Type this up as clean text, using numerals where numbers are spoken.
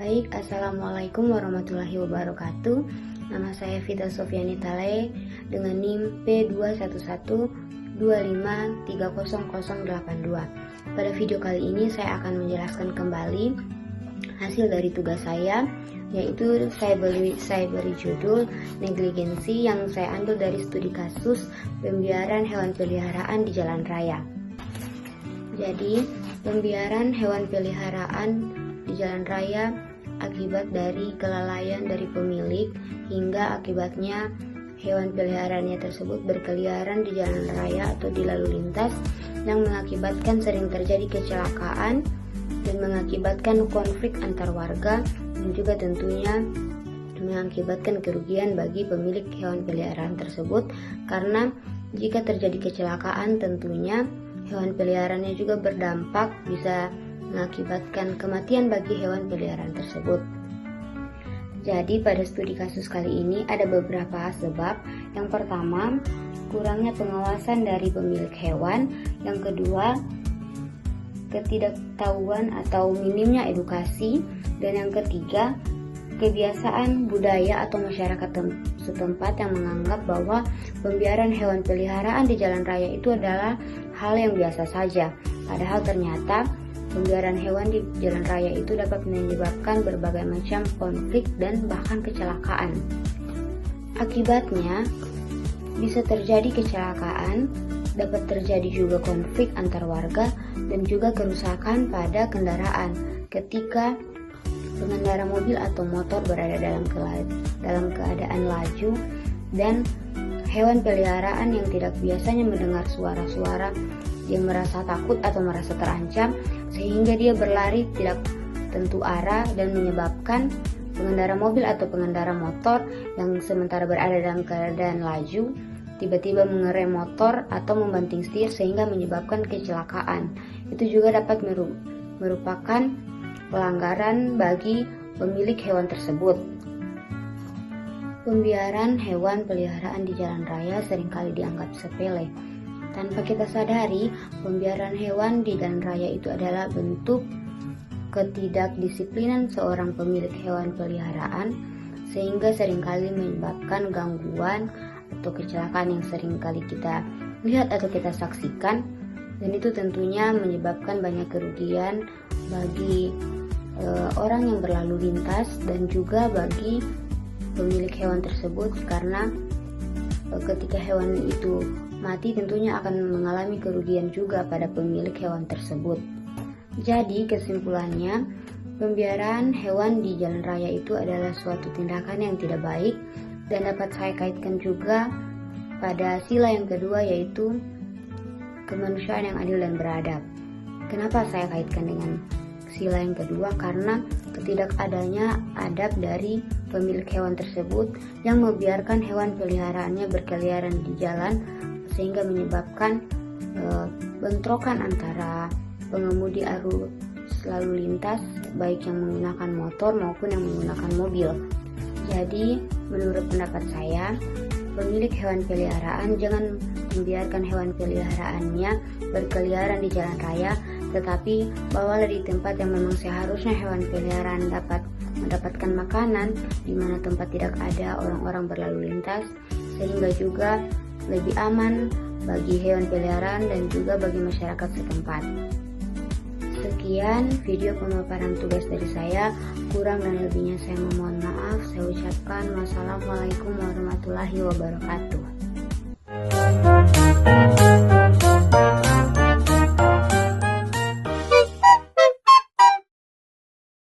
Baik, Assalamualaikum warahmatullahi wabarakatuh. Nama saya Vita Sofiani Tale dengan NIM P2112530082. Pada video kali ini saya akan menjelaskan kembali hasil dari tugas saya, yaitu saya beri judul negligensi yang saya ambil dari studi kasus pembiaran hewan peliharaan di jalan raya. Jadi, pembiaran hewan peliharaan di jalan raya akibat dari kelalaian dari pemilik hingga akibatnya hewan peliharaannya tersebut berkeliaran di jalan raya atau di lalu lintas yang mengakibatkan sering terjadi kecelakaan dan mengakibatkan konflik antar warga dan juga tentunya mengakibatkan kerugian bagi pemilik hewan peliharaan tersebut, karena jika terjadi kecelakaan tentunya hewan peliharaannya juga berdampak bisa mengakibatkan kematian bagi hewan peliharaan tersebut. Jadi pada studi kasus kali ini ada beberapa sebab. Yang pertama, kurangnya pengawasan dari pemilik hewan. Yang kedua, ketidaktahuan atau minimnya edukasi. Dan yang ketiga, kebiasaan budaya atau masyarakat setempat yang menganggap bahwa pembiaran hewan peliharaan di jalan raya itu adalah hal yang biasa saja. Padahal ternyata pembiaran hewan di jalan raya itu dapat menyebabkan berbagai macam konflik dan bahkan kecelakaan. Akibatnya, bisa terjadi kecelakaan, dapat terjadi juga konflik antar warga, dan juga kerusakan pada kendaraan ketika pengendara mobil atau motor berada dalam keadaan laju dan hewan peliharaan yang tidak biasanya mendengar suara-suara, dia merasa takut atau merasa terancam sehingga dia berlari tidak tentu arah dan menyebabkan pengendara mobil atau pengendara motor yang sementara berada dalam keadaan laju tiba-tiba mengerem motor atau membanting setir sehingga menyebabkan kecelakaan. Itu juga dapat merupakan pelanggaran bagi pemilik hewan tersebut. Pembiaran hewan peliharaan di jalan raya seringkali dianggap sepele. Tanpa kita sadari, pembiaran hewan di jalan raya itu adalah bentuk ketidakdisiplinan seorang pemilik hewan peliharaan, sehingga seringkali menyebabkan gangguan atau kecelakaan yang seringkali kita lihat atau kita saksikan, dan itu tentunya menyebabkan banyak kerugian bagi orang yang berlalu lintas dan juga bagi pemilik hewan tersebut, karena ketika hewan itu mati tentunya akan mengalami kerugian juga pada pemilik hewan tersebut. Jadi kesimpulannya, pembiaran hewan di jalan raya itu adalah suatu tindakan yang tidak baik dan dapat saya kaitkan juga pada sila yang kedua, yaitu kemanusiaan yang adil dan beradab. Kenapa saya kaitkan dengan sila yang kedua? Karena ketidakadanya adab dari pemilik hewan tersebut yang membiarkan hewan peliharaannya berkeliaran di jalan sehingga menyebabkan bentrokan antara pengemudi arus lalu lintas baik yang menggunakan motor maupun yang menggunakan mobil. Jadi menurut pendapat saya, pemilik hewan peliharaan jangan membiarkan hewan peliharaannya berkeliaran di jalan raya, tetapi bawalah di tempat yang memang seharusnya hewan peliharaan dapat mendapatkan makanan, di mana tempat tidak ada orang-orang berlalu lintas, sehingga juga lebih aman bagi hewan peliharaan dan juga bagi masyarakat setempat. Sekian video pemaparan tugas dari saya. Kurang dan lebihnya saya memohon maaf. Saya ucapkan wassalamualaikum warahmatullahi wabarakatuh.